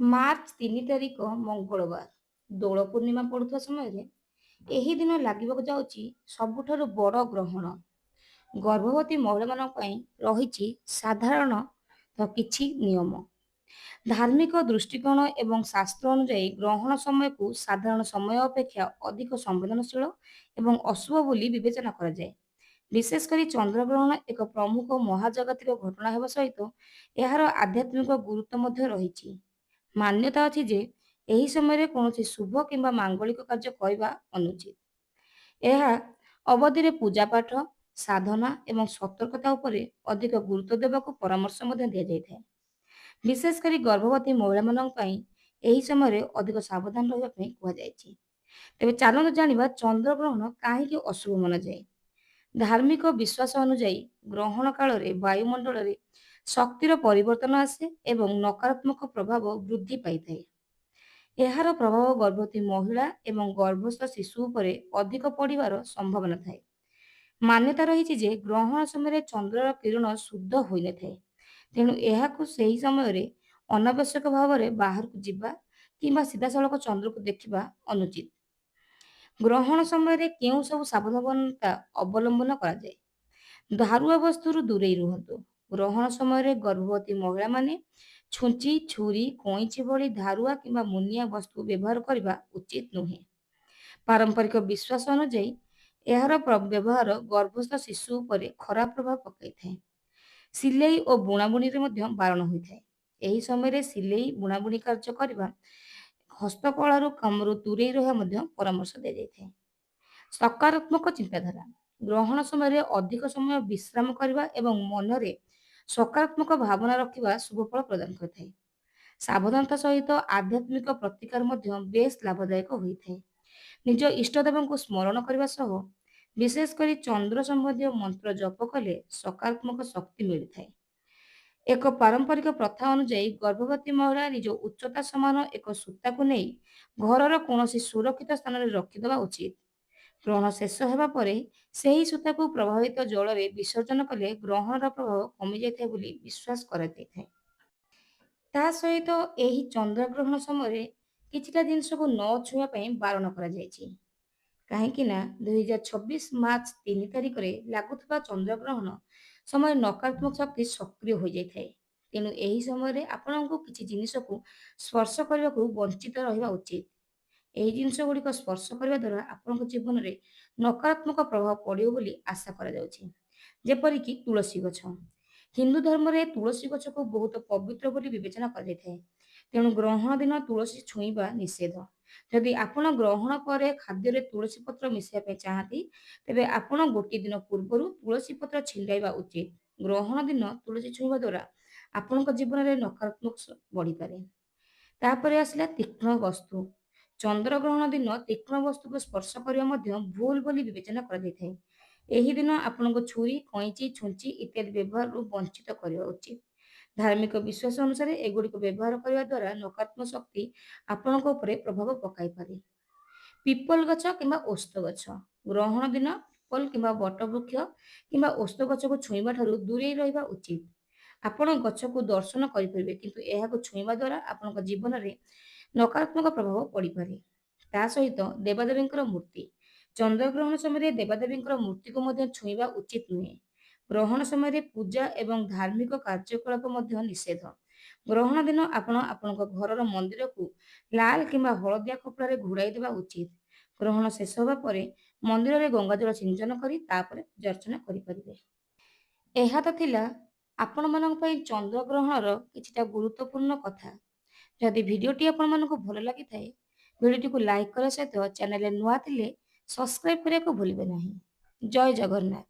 March 3 ତାରିଖ ମଙ୍ଗଳବାର ଦୋଳ ପୂର୍ଣ୍ଣିମା ପଡୁଥିବା ସମୟରେ ଏହି ଦିନ ଲାଗିବାକୁ ଯାଉଛି ସବୁଠାରୁ ବଡ଼ ଗ୍ରହଣ। ଗର୍ଭବତୀ ମହିଳାମାନଙ୍କ ପାଇଁ ରହିଛି ସାଧାରଣତଃ କିଛି ନିୟମ। ଧାର୍ମିକ ଦୃଷ୍ଟିକୋଣ ଏବଂ ଶାସ୍ତ୍ର ଅନୁଯାୟୀ ଗ୍ରହଣ ସମୟକୁ ସାଧାରଣ ସମୟ ଅପେକ୍ଷା ଅଧିକ ସମ୍ବେଦନଶୀଳ ଏବଂ ଅଶୁଭ ବୋଲି ବିବେଚନା କରାଯାଏ। ବିଶେଷ କରି ଚନ୍ଦ୍ରଗ୍ରହଣ ଏକ ପ୍ରମୁଖ ମହାଜାଗତିକ ଘଟଣା ହେବା ସହିତ ଏହାର ଆଧ୍ୟାତ୍ମିକ ଗୁରୁତ୍ୱ ମଧ୍ୟ ରହିଛି। ମାନ୍ୟତା ଅଛି ଯେ ଏହି ସମୟରେ କୌଣସି ଶୁଭ କିମ୍ବା ମାଙ୍ଗଳିକ କାର୍ଯ୍ୟ କରିବା ଅନୁଚିତ। ଏହା ଅବଧିରେ ପୂଜାପାଠ, ସାଧନା ଏବଂ ସତର୍କତା ଉପରେ ଅଧିକ ଗୁରୁତ୍ୱ ଦେବାକୁ ପରାମର୍ଶ ମଧ୍ୟ ଦିଆଯାଇଥାଏ। ବିଶେଷ କରି ଗର୍ଭବତୀ ମହିଳାମାନଙ୍କ ପାଇଁ ଏହି ସମୟରେ ଅଧିକ ସାବଧାନ ରହିବା ପାଇଁ କୁହାଯାଇଛି। ତେବେ ଚାଲନ୍ତୁ ଜାଣିବା ଚନ୍ଦ୍ରଗ୍ରହଣ କାହିଁକି ଅଶୁଭ ମନାଯାଏ। ଧାର୍ମିକ ବିଶ୍ୱାସ ଅନୁଯାୟୀ ଗ୍ରହଣ କାଳରେ ବାୟୁମଣ୍ଡଳରେ ଶକ୍ତିର ପରିବର୍ତ୍ତନ ଆସେ ଏବଂ ନକାରାତ୍ମକ ପ୍ରଭାବ ବୃଦ୍ଧି ପାଇଥାଏ। ଏହାର ପ୍ରଭାବ ଗର୍ଭବତୀ ମହିଳା ଏବଂ ଗର୍ଭସ୍ଥ ଶିଶୁ ଉପରେ ଅଧିକ ପଡ଼ିବାର ସମ୍ଭାବନା ଥାଏ। ମାନ୍ୟତା ରହିଛି ଯେ ଗ୍ରହଣ ସମୟରେ ଚନ୍ଦ୍ରର କିରଣ ଶୁଦ୍ଧ ହୋଇନଥାଏ, ତେଣୁ ଏହାକୁ ସେହି ସମୟରେ ଅନାବଶ୍ୟକ ଭାବରେ ବାହାରକୁ ଯିବା କିମ୍ବା ସିଧାସଳଖ ଚନ୍ଦ୍ରକୁ ଦେଖିବା ଅନୁଚିତ। ଗ୍ରହଣ ସମୟରେ କେଉଁ ସବୁ ସାବଧାନତା ଅବଲମ୍ବନ କରାଯାଏ? ଧାରୁଆ ବସ୍ତୁରୁ ଦୂରେଇ ରୁହନ୍ତୁ। ଗ୍ରହଣ ସମୟରେ ଗର୍ଭବତୀ ମହିଳାମାନେ ଛୁଞ୍ଚି, ଛୁରୀ, କଇଁଚି ଭଳି ଧାରୁଆ କିମ୍ବା ମୁନିଆ ବସ୍ତୁ ବ୍ୟବହାର କରିବା ଉଚିତ ନୁହେଁ। ପାରମ୍ପରିକ ବିଶ୍ୱାସ ଅନୁଯାୟୀ ଏହାର ବ୍ୟବହାର ଗର୍ଭସ୍ଥ ଶିଶୁ ଉପରେ ଖରାପ ପ୍ରଭାବ ପକାଇଥାଏ। ସିଲେଇ ଓ ବୁଣାବୁଣିରେ ମଧ୍ୟ ବାରଣ ହୋଇଥାଏ। ଏହି ସମୟରେ ସିଲେଇ, ବୁଣାବୁଣି କାର୍ଯ୍ୟ କରିବା ହସ୍ତକଳାରୁ କାମରୁ ଦୂରେଇ ରହିବା ମଧ୍ୟ ପରାମର୍ଶ ଦିଆଯାଇଥାଏ। ସକାରାତ୍ମକ ଚିନ୍ତାଧାରା। ଗ୍ରହଣ ସମୟରେ ଅଧିକ ସମୟ ବିଶ୍ରାମ କରିବା ଏବଂ ମନରେ ସକାରାତ୍ମକ ଭାବନା ରଖିବା ଶୁଭଫଳ ପ୍ରଦାନ କରିଥାଏ। ସାବଧାନତା ସହିତ ଆଧ୍ୟାତ୍ମିକ ପ୍ରତିକାର ମଧ୍ୟ ବେଶ୍ ଲାଭଦାୟକ ହୋଇଥାଏ। ନିଜ ଇଷ୍ଟଦେବଙ୍କୁ ସ୍ମରଣ କରିବା ସହ ବିଶେଷ କରି ଚନ୍ଦ୍ର ସମ୍ବନ୍ଧୀୟ ମନ୍ତ୍ର ଜପ କଲେ ସକାରାତ୍ମକ ଶକ୍ତି ମିଳିଥାଏ। ଏକ ପାରମ୍ପରିକ ପ୍ରଥା ଅନୁଯାୟୀ ଗର୍ଭବତୀ ମହିଳା ନିଜ ଉଚ୍ଚତା ସମାନ ଏକ ସୂତାକୁ ନେଇ ଘରର କୌଣସି ସୁରକ୍ଷିତ ସ୍ଥାନରେ ରଖିଦେବା ଉଚିତ। ଗ୍ରହଣ ଶେଷ ହେବା ପରେ ସେହି ସୂତାକୁ ପ୍ରଭାବିତ ଜଳରେ ବିସର୍ଜନ କଲେ ଗ୍ରହଣର ପ୍ରଭାବ କମିଯାଇଥାଏ ବୋଲି ବିଶ୍ୱାସ କରାଯାଇଥାଏ। ତା ସହିତ ଏହି ଚନ୍ଦ୍ରଗ୍ରହଣ ସମୟରେ କିଛିଟା ଜିନିଷକୁ ନ ଛୁଇଁବା ପାଇଁ ବାରଣ କରାଯାଇଛି। କାହିଁକି ନା 2026 ମାର୍ଚ୍ଚ 3 ତାରିଖରେ ଲାଗୁଥିବା ଚନ୍ଦ୍ରଗ୍ରହଣ ସମୟରେ ନକାରାତ୍ମକ ଶକ୍ତି ସକ୍ରିୟ ହୋଇଯାଇଥାଏ। ତେଣୁ ଏହି ସମୟରେ ଆପଣଙ୍କୁ କିଛି ଜିନିଷକୁ ସ୍ପର୍ଶ କରିବାକୁ ବଞ୍ଚିତ ରହିବା ଉଚିତ। ଏହି ଜିନିଷ ଗୁଡ଼ିକ ସ୍ପର୍ଶ କରିବା ଦ୍ୱାରା ଆପଣଙ୍କ ଜୀବନରେ ନକାରାତ୍ମକ ପ୍ରଭାବ ପଡ଼ିବ ବୋଲି ଆଶା କରାଯାଉଛି। ଯେପରିକି ତୁଳସୀ ଗଛ। ହିନ୍ଦୁ ଧର୍ମରେ ତୁଳସୀ ଗଛକୁ ବହୁତ ପବିତ୍ର ବୋଲି ବିବେଚନା କରାଯାଇଥାଏ। ତେଣୁ ଗ୍ରହଣ ଦିନ ତୁଳସୀ ଛୁଇଁବା ନିଷେଧ। ଯଦି ଆପଣ ଗ୍ରହଣ ପରେ ଖାଦ୍ୟରେ ତୁଳସୀ ପତ୍ର ମିଶାଇବା ପାଇଁ ଚାହାନ୍ତି, ତେବେ ଆପଣ ଗୋଟିଏ ଦିନ ପୂର୍ବରୁ ତୁଳସୀ ପତ୍ର ଛିଣ୍ଡାଇବା ଉଚିତ। ଗ୍ରହଣ ଦିନ ତୁଳସୀ ଛୁଇଁବା ଦ୍ୱାରା ଆପଣଙ୍କ ଜୀବନରେ ନକାରାତ୍ମକ ବଢ଼ିପାରେ। ତାପରେ ଆସିଲା ତୀକ୍ଷ୍ଣ ବସ୍ତୁ। ଚନ୍ଦ୍ରଗ୍ରହଣ ଦିନ ତୀକ୍ଷ୍ଣ ବସ୍ତୁକୁ ସ୍ପର୍ଶ କରିବା ମଧ୍ୟ ଭୁଲ ବୋଲି ବିବେଚନା କରାଯାଇଥାଏ। ଏହି ଦିନ ଆପଣଙ୍କ ଛୁରୀ, କଇଁଚି, ଛୁଞ୍ଚି ଇତ୍ୟାଦି ବ୍ୟବହାରରୁ ବଞ୍ଚିତ କରିବା ଉଚିତ। ଧାର୍ମିକ ବିଶ୍ୱାସ ଅନୁସାରେ ଏଗୁଡ଼ିକୁ ବ୍ୟବହାର କରିବା ଦ୍ୱାରା ନକାରାତ୍ମକ ଶକ୍ତି ଆପଣଙ୍କ ଉପରେ ପ୍ରଭାବ ପକାଇପାରେ। ପିପଲ ଗଛ କିମ୍ବା ଓସ୍ତ ଗଛ। ଗ୍ରହଣ ଦିନ ପିପଲ କିମ୍ବା ବଟବୃକ୍ଷ କିମ୍ବା ଓସ୍ତ ଗଛକୁ ଛୁଇଁବା ଠାରୁ ଦୂରେଇ ରହିବା ଉଚିତ। ଆପଣ ଗଛକୁ ଦର୍ଶନ କରିପାରିବେ, କିନ୍ତୁ ଏହାକୁ ଛୁଇଁବା ଦ୍ୱାରା ଆପଣଙ୍କ ଜୀବନରେ ନକାରାତ୍ମକ ପ୍ରଭାବ ପଡ଼ିପାରେ। ତା ସହିତ ଦେବାଦେବୀଙ୍କର ମୂର୍ତ୍ତି। ଚନ୍ଦ୍ରଗ୍ରହଣ ସମୟରେ ଦେବାଦେବୀଙ୍କର ମୂର୍ତ୍ତିକୁ ମଧ୍ୟ ଛୁଇଁବା ଉଚିତ ନୁହେଁ। ଗ୍ରହଣ ସମୟରେ ପୂଜା ଏବଂ ଧାର୍ମିକ କାର୍ଯ୍ୟକଳାପ ମଧ୍ୟ ନିଷେଧ। ଗ୍ରହଣ ଦିନ ଆପଣ ଆପଣଙ୍କ ଘରର ମନ୍ଦିରକୁ ଲାଲ କିମ୍ବା ହଳଦିଆ କପଡ଼ାରେ ଘୋଡ଼ାଇ ଦେବା ଉଚିତ। ଗ୍ରହଣ ଶେଷ ହେବା ପରେ ମନ୍ଦିରରେ ଗଙ୍ଗାଜଳ ସିଞ୍ଚନ କରି ତାପରେ ପୂଜା ଅର୍ଚ୍ଚନା କରିପାରିବେ। ଏହା ତ ଥିଲା ଆପଣମାନଙ୍କ ପାଇଁ ଚନ୍ଦ୍ରଗ୍ରହଣର କିଛିଟା ଗୁରୁତ୍ୱପୂର୍ଣ୍ଣ କଥା। ଯଦି ଭିଡ଼ିଓଟି ଆପଣମାନଙ୍କୁ ଭଲ ଲାଗିଥାଏ, ଭିଡ଼ିଓଟିକୁ ଲାଇକ୍ କରିବା ସହିତ ଚ୍ୟାନେଲରେ ନୂଆ ଥିଲେ ସବସ୍କ୍ରାଇବ୍ କରିବାକୁ ଭୁଲିବେ ନାହିଁ। ଜୟ ଜଗନ୍ନାଥ।